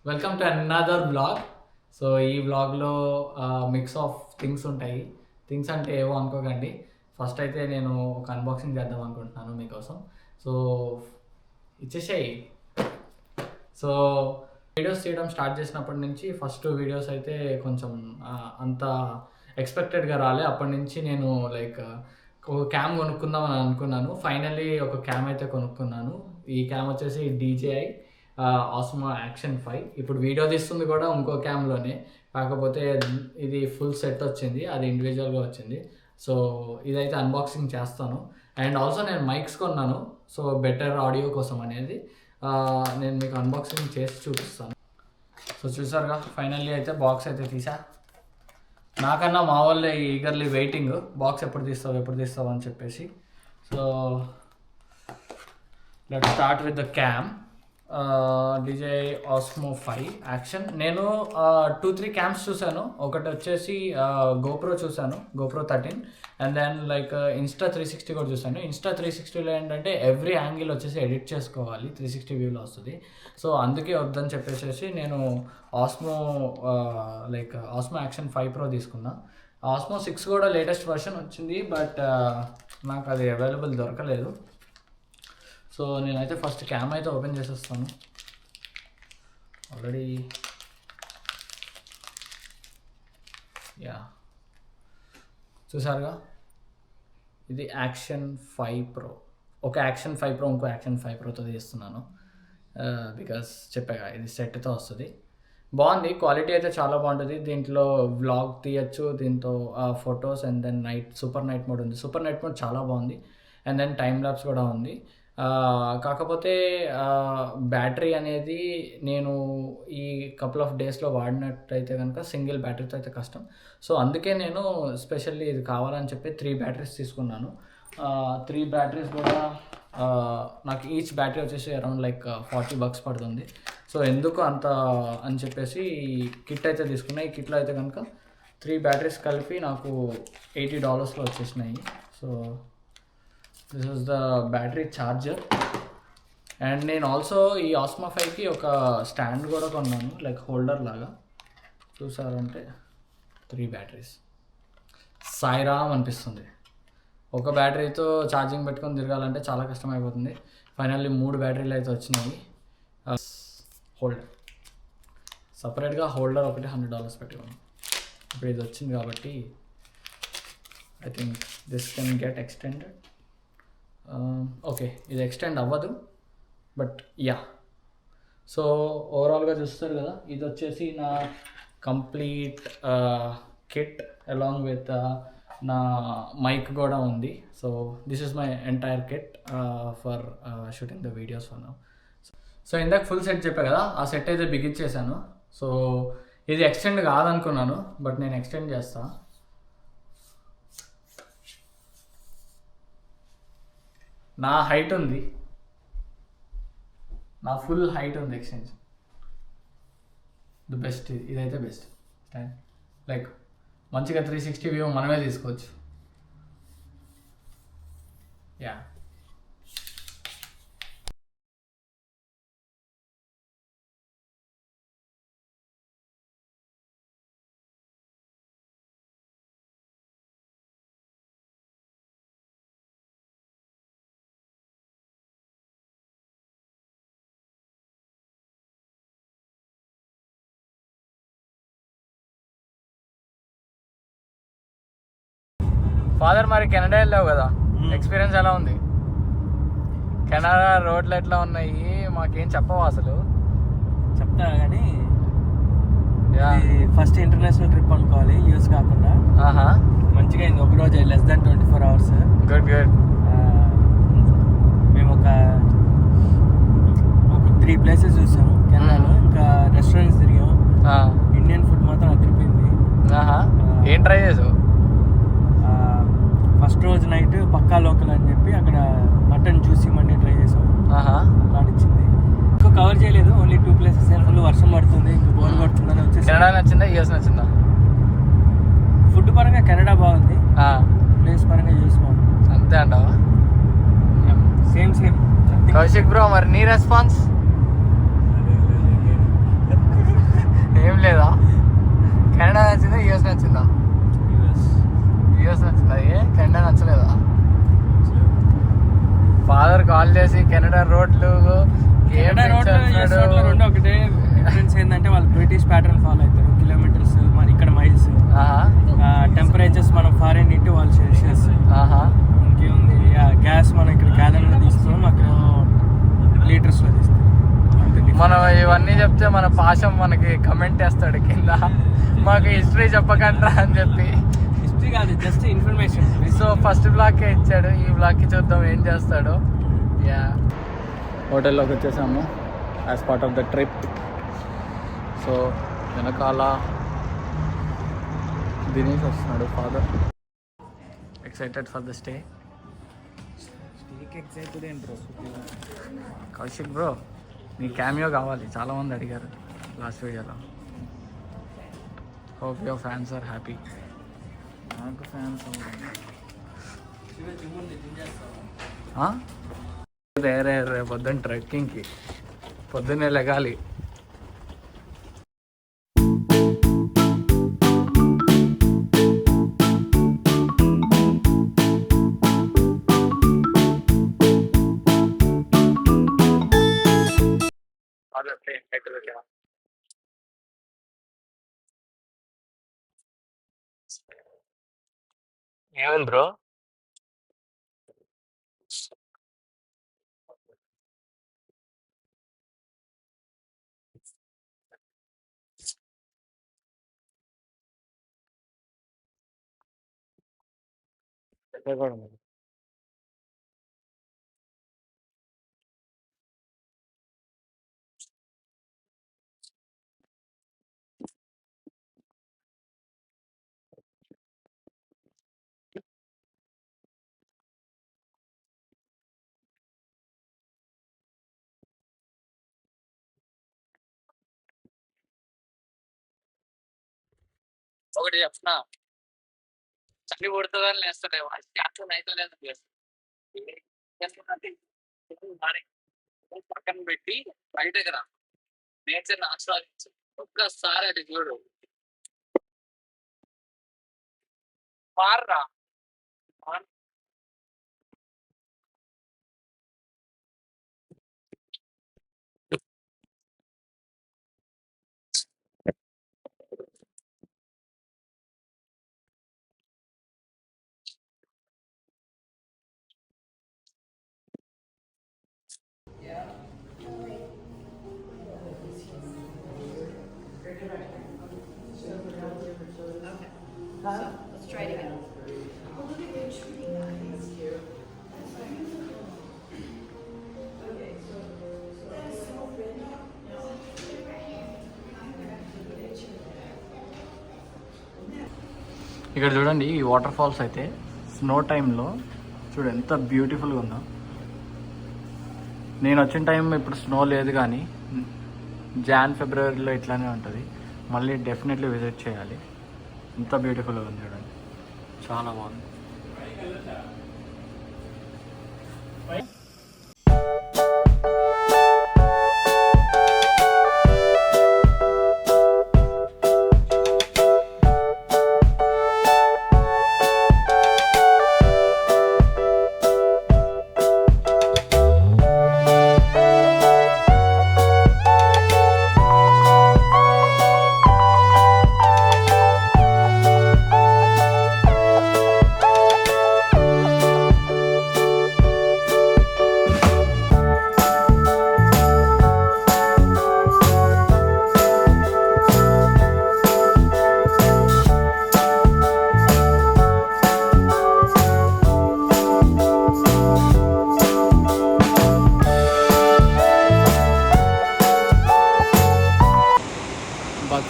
Welcome to another blog. So ఈ బ్లాగ్లో mix of things ఉంటాయి. థింగ్స్ అంటే ఏవో అనుకోకండి. ఫస్ట్ అయితే నేను ఒక అన్బాక్సింగ్ చేద్దాం అనుకుంటున్నాను మీకోసం. సో ఇచ్చేసేయి. సో వీడియోస్ చేయడం స్టార్ట్ చేసినప్పటి నుంచి ఫస్ట్ వీడియోస్ అయితే కొంచెం అంత ఎక్స్పెక్టెడ్గా రాలే. అప్పటి నుంచి నేను లైక్ ఒక క్యామ్ కొనుక్కుందామని అనుకున్నాను. ఫైనల్లీ ఒక క్యామ్ అయితే కొనుక్కున్నాను. ఈ క్యామ్ వచ్చేసి DJI Osmo Action 5. ఇప్పుడు వీడియో తీస్తుంది కూడా ఇంకో క్యామ్లోనే, కాకపోతే ఇది ఫుల్ సెట్ వచ్చింది, అది ఇండివిజువల్గా వచ్చింది. సో ఇదైతే అన్బాక్సింగ్ చేస్తాను. అండ్ ఆల్సో నేను మైక్స్ కొన్నాను, సో బెటర్ ఆడియో కోసం అనేది నేను మీకు అన్బాక్సింగ్ చేసి చూపిస్తాను. సో చూసారుగా, ఫైనల్లీ అయితే బాక్స్ అయితే తీసా. నాకన్నా మా వాళ్ళే ఈగర్లీ వెయిటింగ్, బాక్స్ ఎప్పుడు తీస్తావు అని చెప్పేసి. So let's start with the cam. DJI Osmo 5 action. నేను 2-3 క్యామ్స్ చూశాను. ఒకటి వచ్చేసి GoPro చూశాను, GoPro 13. And then like Insta360 కూడా చూశాను. Insta360లో ఏంటంటే ఎవ్రీ యాంగిల్ వచ్చేసి ఎడిట్ చేసుకోవాలి, 360 వ్యూలో వస్తుంది. సో అందుకే వద్దని చెప్పేసి నేను Osmo Action 5 Pro తీసుకున్నా. Osmo 6 కూడా లేటెస్ట్ వర్షన్ వచ్చింది, బట్ నాకు అది అవైలబుల్ దొరకలేదు. సో నేనైతే ఫస్ట్ క్యామ్ అయితే ఓపెన్ చేసేస్తాను. ఆల్రెడీ చూసారుగా, ఇది Action 5 Pro. ఒక Action 5 Pro ఇంకో Action 5 Proతో తీస్తున్నాను, బికాస్ చెప్పాగా ఇది సెట్తో వస్తుంది. బాగుంది, క్వాలిటీ అయితే చాలా బాగుంటుంది. దీంట్లో వ్లాగ్ తీయచ్చు, దీంతో photos. And then super night mode ఉంది. సూపర్ నైట్ మోడ్ చాలా బాగుంది. అండ్ దెన్ టైమ్ ల్యాప్స్ కూడా ఉంది. కాకపోతే బ్యాటరీ అనేది నేను ఈ కపుల్ ఆఫ్ డేస్లో వాడినట్టయితే కనుక సింగిల్ బ్యాటరీతో అయితే కష్టం. సో అందుకే నేను స్పెషల్లీ ఇది కావాలని చెప్పి 3 బ్యాటరీస్ తీసుకున్నాను. 3 బ్యాటరీస్ కూడా నాకు ఈచ్ బ్యాటరీ వచ్చేసి అరౌండ్ లైక్ $40 పడుతుంది. సో ఎందుకు అంత అని చెప్పేసి కిట్ అయితే తీసుకున్నా. ఈ కిట్లో అయితే కనుక 3 బ్యాటరీస్ కలిపి నాకు $80లో వచ్చేసినాయి. So this was the battery charger. And నేను ఆల్సో ఈ Osmo 5కి ఒక స్టాండ్ కూడా కొన్నాను, లైక్ హోల్డర్ లాగా. చూసారంటే 3 బ్యాటరీస్ సాయిరామ్ అనిపిస్తుంది. ఒక బ్యాటరీతో ఛార్జింగ్ పెట్టుకొని తిరగాలంటే చాలా కష్టమైపోతుంది. ఫైనల్లీ 3 బ్యాటరీలు అయితే వచ్చినాయి. హోల్డర్ సపరేట్గా హోల్డర్ ఒకటి $100 పెట్టుకున్నాను. ఇప్పుడు ఇది వచ్చింది కాబట్టి I think this can get extended. Okay, ఇది ఎక్స్టెండ్ అవ్వదు, బట్ సో ఓవరాల్గా చూస్తారు కదా, ఇది వచ్చేసి నా కంప్లీట్ కిట్ అలాంగ్ విత్ నా మైక్ కూడా ఉంది. So this is my entire kit for shooting the videos for now. So ఇందాక ఫుల్ సెట్ చెప్పా కదా, ఆ సెట్ అయితే బిగించేసాను. సో ఇది ఎక్స్టెండ్ కాదనుకున్నాను, బట్ నేను ఎక్స్టెండ్ చేస్తా. నా హైట్ ఉంది, నా ఫుల్ హైట్ ఉంది ఎక్స్టెన్షన్. ది బెస్ట్, ఇదైతే బెస్ట్ స్టాండ్. లైక్ మంచిగా 360 వ్యూ మనమే తీసుకోవచ్చు. ఫాదర్, మరి కెనడా వెళ్ళావు కదా, ఎక్స్పీరియన్స్ ఎలా ఉంది? కెనడా రోడ్లు ఎట్లా ఉన్నాయి? మాకేం చెప్పవు అసలు. చెప్తా కానీ ఫస్ట్ ఇంటర్నేషనల్ ట్రిప్ అనుకోవాలి, యూఎస్ కాకుండా. మంచిగా అయింది, ఒక రోజు less than 24 hours. గుడ్. మేము ఒక 3 places చూసాము కెనడాలో. ఇంకా రెస్టారెంట్స్ తిరిగాము. ఇండియన్ ఫుడ్ మాత్రం అదిరిపోయింది. ఏం ట్రై చేసావు? ఫస్ట్ రోజు నైట్ పక్కా లోకల్ అని చెప్పి అక్కడ మటన్ జ్యూసీ మండి ట్రై చేసాం. నచ్చింది. ఎక్కువ కవర్ చేయలేదు, ఓన్లీ 2 places. ఫుల్ వర్షం పడుతుంది, ఇంకా బోర్ పడుతుందని వచ్చేసి. కెనడా నచ్చిందా, యూఎస్ నచ్చిందా? ఫుడ్ పరంగా కెనడా బాగుంది, ప్లేస్ పరంగా యూఎస్ బాగుంది. అంతే అంటావా? సేమ్ కౌశిక్ బ్రో, మరి నీ రెస్పాన్స్? ఏం లేదా? కెనడా నచ్చిందా యూఎస్ నచ్చిందా? యూఎస్ నచ్చిందా? కెనడా నచ్చలేదా? ఫాదర్ కాల్ చేసి కెనడా రోడ్లు రెండు ఒకటే డిఫరెన్స్ ఏంటంటే వాళ్ళు బ్రిటిష్ ప్యాటర్న్ ఫాలో అవుతారు. కిలోమీటర్స్ మన ఇక్కడ మైల్స్, టెంపరేచర్స్ మనం ఫారెన్ ఇంటి వాళ్ళు సెల్సియస్. ఇంకేముంది, గ్యాస్ మనం ఇక్కడ గ్యాలన్లో తీస్తాం, అక్కడ లీటర్స్లో తీస్తాం. మనం ఇవన్నీ చెప్తే మన పాశం మనకి కమెంట్ వేస్తాడు కింద, మాకు హిస్టరీ చెప్పకండ్రా అని చెప్పి. హిస్టరీ కాదు, జస్ట్ ఇన్ఫర్మేషన్. సో ఫస్ట్ బ్లాక్కే ఇచ్చాడు, ఈ బ్లాక్కి చూద్దాం ఏం చేస్తాడు. యా, హోటల్లోకి వచ్చేసాము as part of the trip. So వెనకాల దినేష్ వస్తున్నాడు, father. Excited for the stay. Excited ఏంట్రో కౌశిక్ బ్రో, నీ క్యామియో కావాలి, చాలామంది అడిగారు లాస్ట్ వీడియోలో. Hope your fans are happy. నాకు ఫ్యాన్స్ రే పొద్దున్న ట్రెక్కింగ్కి పొద్దున్నే లెగాలి. ఏమైంది బ్రో? ఒకటి చెప్పనా, చలి కొడుతుందని లేస్తాడే పక్కన పెట్టి బయటకు రా, నేచర్ ఆస్వాదించు ఒక్కసారి. అది చూడు, మారరా. Let's try it again. ఇక్కడ చూడండి, ఈ వాటర్ ఫాల్స్ అయితే స్నో టైంలో చూడు ఎంత బ్యూటిఫుల్గా ఉందో. నేను వచ్చిన టైం ఇప్పుడు స్నో లేదు, కానీ ఫిబ్రవరిలో ఇట్లానే ఉంటుంది. మళ్ళీ డెఫినెట్లీ విజిట్ చేయాలి. ఎంత బ్యూటిఫుల్గా ఉంది చూడండి, చాలా బాగుంది.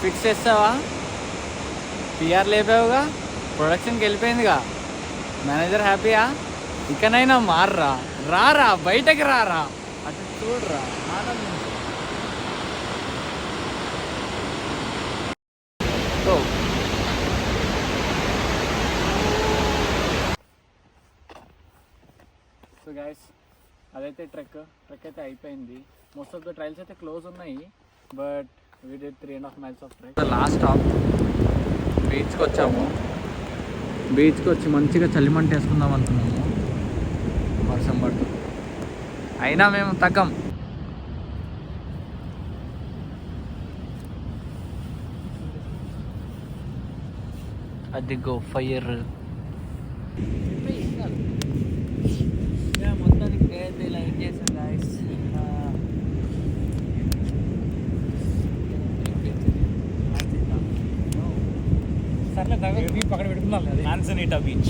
ఫిక్స్ చేస్తావా? పిఆర్ లేపావుగా, ప్రొడక్షన్కి వెళ్ళిపోయిందిగా, మేనేజర్ హ్యాపీయా? ఇకనైనా మారరా, రారా బయటకి రారా, అటు చూడరా, ఆనందించు. సో గైస్, అదైతే ట్రెక్ అయితే అయిపోయింది. మోస్ట్ ఆఫ్ ద ట్రైల్స్ అయితే క్లోజ్ ఉన్నాయి, but We did 3.5 miles of trek. The last stop. బీచ్కి వచ్చాము. బీచ్కి వచ్చి మంచిగా చలిమంట వేసుకుందాం అనుకున్నాము. వర్షం పడుతుంది. అయినా మేము తగ్గం. అదిగో ఫైర్. మొత్తానికి నేనైతే ఇలా ఏం చేశాను గాయస్. సర్లే పక్కన పెట్టుకున్నాం మాన్సనీటా బీచ్.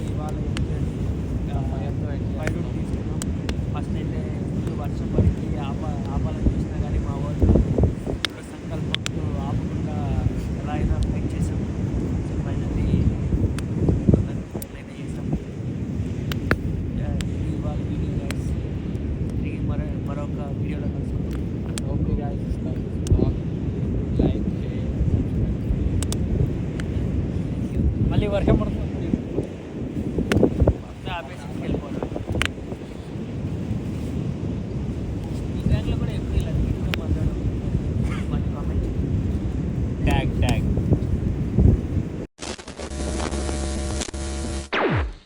ఇవాళ ఫైవ్ రూట్ తీసుకున్నాం. ఫస్ట్ అయితే ఫుల్ వర్షం పడికి ఆపాలని చూసినా కానీ మా వాళ్ళు ఇప్పుడు సంకల్పంతో ఆపకుండా ఎలా అయినా ఫైట్ చేసాం. ఫైనల్లీ అయితే చేసాం. ఇది ఇవాళ వీడియో గైస్. తిరిగి మరొక వీడియోలో కలుసుకుంటాం. ఓకే గైస్, లైక్ చేయండి. మళ్ళీ వర్షం